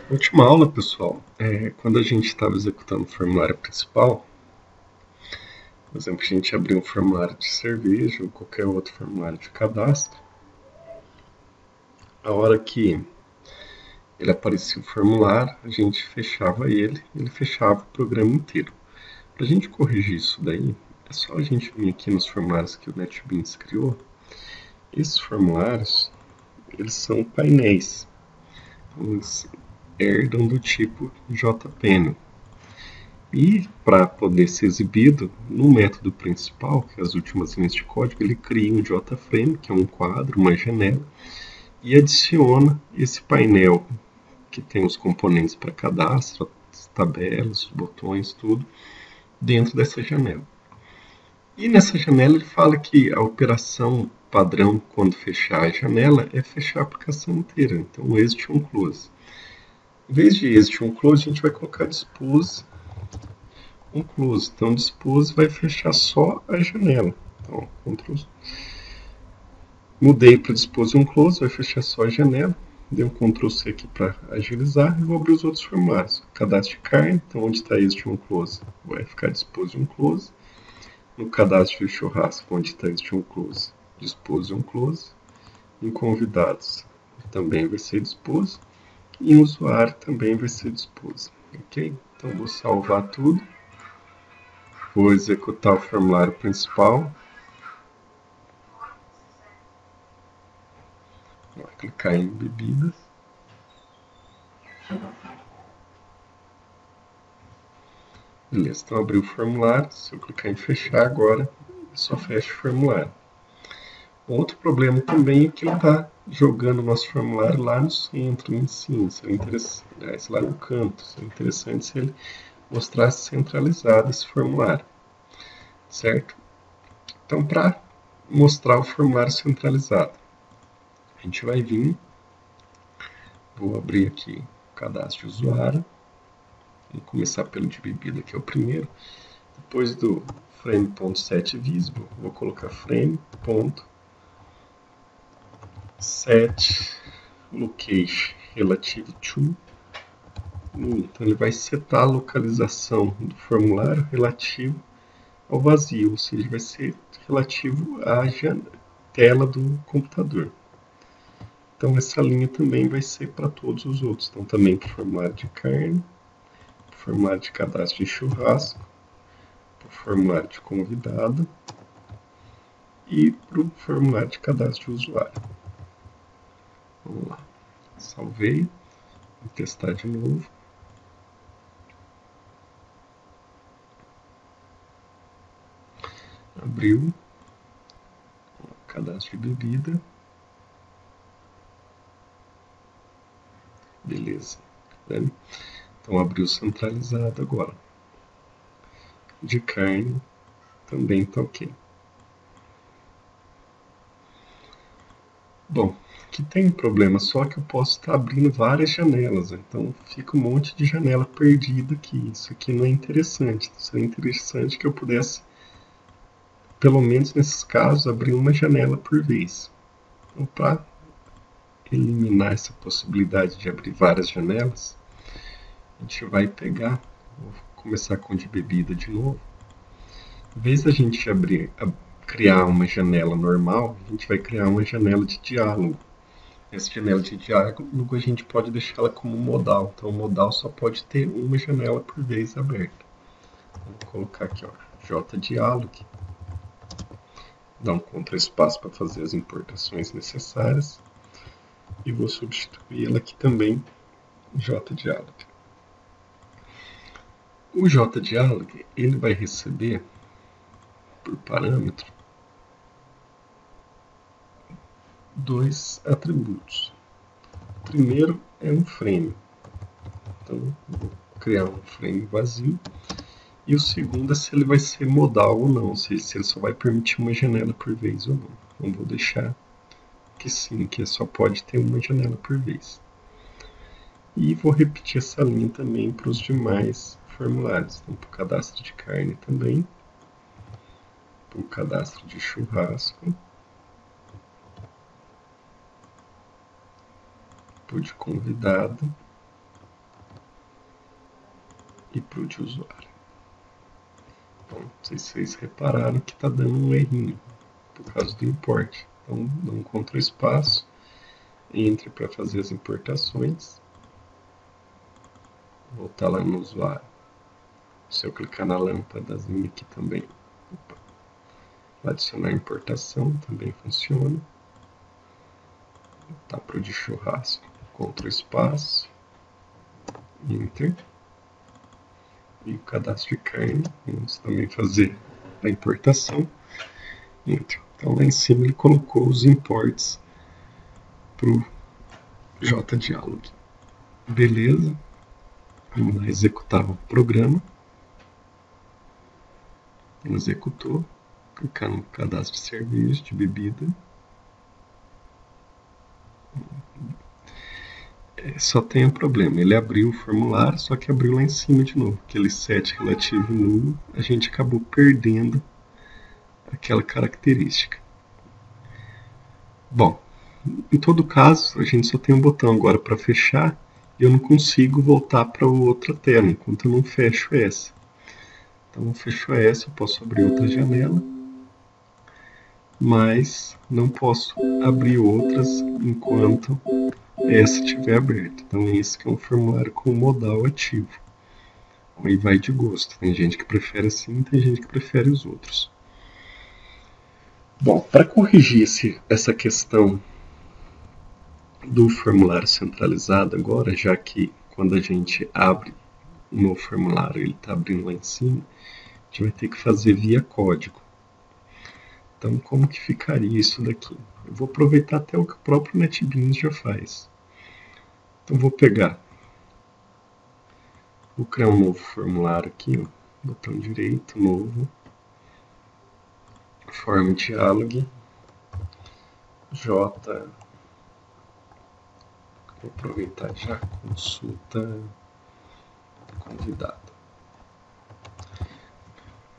Na última aula, pessoal, quando a gente estava executando o formulário principal, por exemplo, a gente abriu um formulário de cerveja ou qualquer outro formulário de cadastro, a hora que ele aparecia o formulário, a gente fechava ele fechava o programa inteiro. Para a gente corrigir isso daí, é só a gente vir aqui nos formulários que o NetBeans criou. Esses formulários, eles são painéis. Eles herdam do tipo JPanel. E para poder ser exibido no método principal, que é as últimas linhas de código, ele cria um JFrame, que é um quadro, uma janela, e adiciona esse painel que tem os componentes para cadastro, as tabelas, os botões, tudo, dentro dessa janela. E nessa janela ele fala que a operação padrão quando fechar a janela é fechar a aplicação inteira. Então, exit on close. Em vez de exit on close, a gente vai colocar dispose on close. Então, dispose vai fechar só a janela. Então, mudei para dispose on close, vai fechar só a janela. Dei um Ctrl C aqui para agilizar e vou abrir os outros formulários. Cadastro de carne, então onde está exit on close vai ficar dispose on close. No cadastro de churrasco, onde está exit on close, dispose on close. Em convidados também vai ser dispose. E em usuário também vai ser dispose. Ok? Então vou salvar tudo. Vou executar o formulário principal. Vou clicar em bebidas. Beleza, então abri o formulário. Se eu clicar em fechar agora, só fecha o formulário. Outro problema também é que ele está jogando o nosso formulário lá no centro, em cima. Seria interessante, lá no canto. Seria interessante se ele mostrasse centralizado esse formulário. Certo? Então, para mostrar o formulário centralizado, a gente vai vir, vou abrir aqui o cadastro de usuário, vamos começar pelo de bebida, que é o primeiro. Depois do frame.setVisible, vou colocar frame.setLocation relative to. Então, ele vai setar a localização do formulário relativo ao vazio, ou seja, vai ser relativo à tela do computador. Então, essa linha também vai ser para todos os outros. Então, também para o formulário de carne, para o formulário de cadastro de churrasco, para o formulário de convidado e para o formulário de cadastro de usuário. Vamos lá. Salvei. Vou testar de novo. Abriu. Cadastro de bebida. Beleza. Então, abriu centralizado agora. De carne também está ok. Bom, aqui tem um problema, só que eu posso estar abrindo várias janelas, então fica um monte de janela perdida aqui. Isso aqui não é interessante. Seria interessante que eu pudesse, pelo menos nesses casos, abrir uma janela por vez. Então, para eliminar essa possibilidade de abrir várias janelas, a gente vai pegar, vou começar com de bebida de novo. Em vez da gente criar uma janela normal, a gente vai criar uma janela de diálogo. Essa janela de diálogo a gente pode deixá-la como modal. Então, o modal só pode ter uma janela por vez aberta. Vou colocar aqui, ó, JDialog. Dar um contraespaço para fazer as importações necessárias. E vou substituir ela aqui também, JDialog. O JDialog, ele vai receber, por parâmetro, dois atributos. O primeiro é um frame. Então, vou criar um frame vazio. E o segundo é se ele vai ser modal ou não, ou seja, se ele só vai permitir uma janela por vez ou não. Então, vou deixar que sim, que só pode ter uma janela por vez. E vou repetir essa linha também para os demais formulários. Então, para o cadastro de carne também, para o cadastro de churrasco, para o de convidado e para o de usuário. Então, não sei se vocês repararam que está dando um errinho por causa do import. Então, dá um Ctrl espaço, entre para fazer as importações, voltar lá no usuário. Se eu clicar na lâmpadazinha aqui também, adicionar importação também funciona. Tá para o de churrasco, Ctrl espaço, Enter. E o cadastro de carne, vamos também fazer a importação. Enter. Então lá em cima ele colocou os imports para o JDialog. Beleza. Vamos lá executar o programa. Executou. Clicar no cadastro de serviço de bebida. Só tem um problema, ele abriu o formulário, só que abriu lá em cima de novo. Aquele set relativo nulo, a gente acabou perdendo aquela característica. Bom, em todo caso, a gente só tem um botão agora para fechar e eu não consigo voltar para outra tela enquanto eu não fecho essa. Então, fechou essa, eu posso abrir outra janela, mas não posso abrir outras enquanto essa estiver aberta. Então, esse que é um formulário com modal ativo. Aí vai de gosto. Tem gente que prefere assim, tem gente que prefere os outros. Bom, para corrigir essa questão do formulário centralizado agora, já que quando a gente abre um novo formulário, ele está abrindo lá em cima, a gente vai ter que fazer via código. Então, como que ficaria isso daqui? Eu vou aproveitar até o que o próprio NetBeans já faz. Então, vou criar um novo formulário aqui, ó, botão direito, novo, form dialog, J, vou aproveitar já, consulta convidado.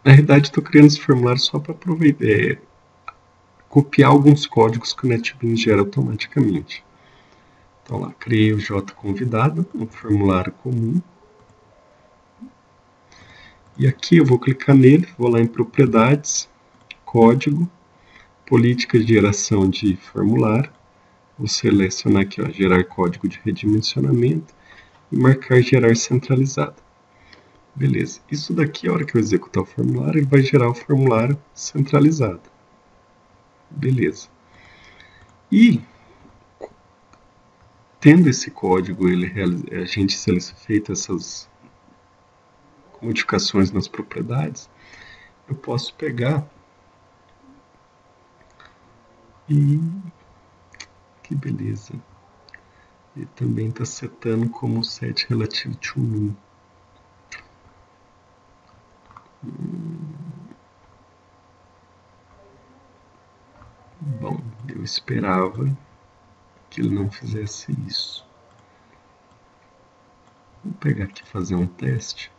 Na realidade, estou criando esse formulário só para copiar alguns códigos que o NetBeans gera automaticamente. Então lá, criei o J convidado, um formulário comum. E aqui eu vou clicar nele, vou lá em propriedades, código, políticas de geração de formulário. Vou selecionar aqui, ó, gerar código de redimensionamento e marcar gerar centralizado. Beleza, isso daqui, a hora que eu executar o formulário, ele vai gerar o formulário centralizado. Beleza. E, tendo esse código, a gente feito essas modificações nas propriedades, eu posso pegar e... que beleza! E também está setando como set relativo to null. Bom, eu esperava que ele não fizesse isso. Vou pegar aqui e fazer um teste.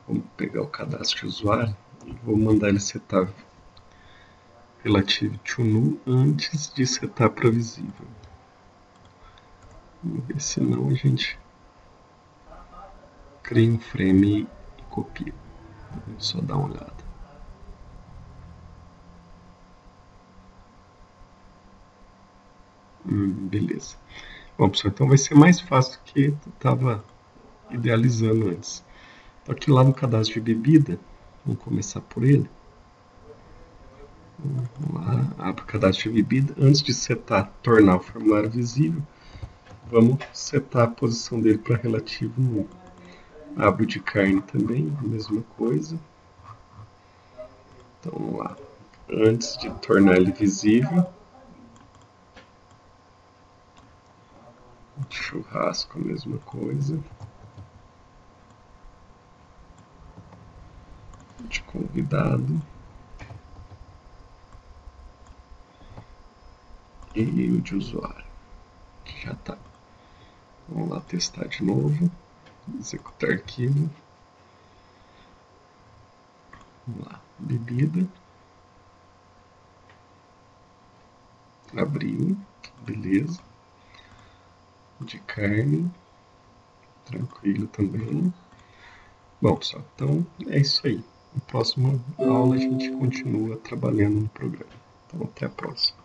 Vamos pegar o cadastro de usuário e vou mandar ele setar relativo to null antes de setar para visível. Vamos ver se não a gente cria um frame e copia. Vamos só dar uma olhada. Beleza. Bom, pessoal, então vai ser mais fácil do que eu estava idealizando antes. Então aqui lá no cadastro de bebida, vamos começar por ele. Vamos lá, abre o cadastro de bebida. Antes de tornar o formulário visível, vamos setar a posição dele para relativo null. Abro de carne também, a mesma coisa. Então vamos lá. Antes de tornar ele visível, churrasco, a mesma coisa. De convidado. E o de usuário, que já está. Vamos lá testar de novo. Executar arquivo. Vamos lá. Bebida. Abriu. Beleza. de carne. Tranquilo também. Bom, pessoal, então é isso aí. Na próxima aula a gente continua trabalhando no programa. Então, até a próxima.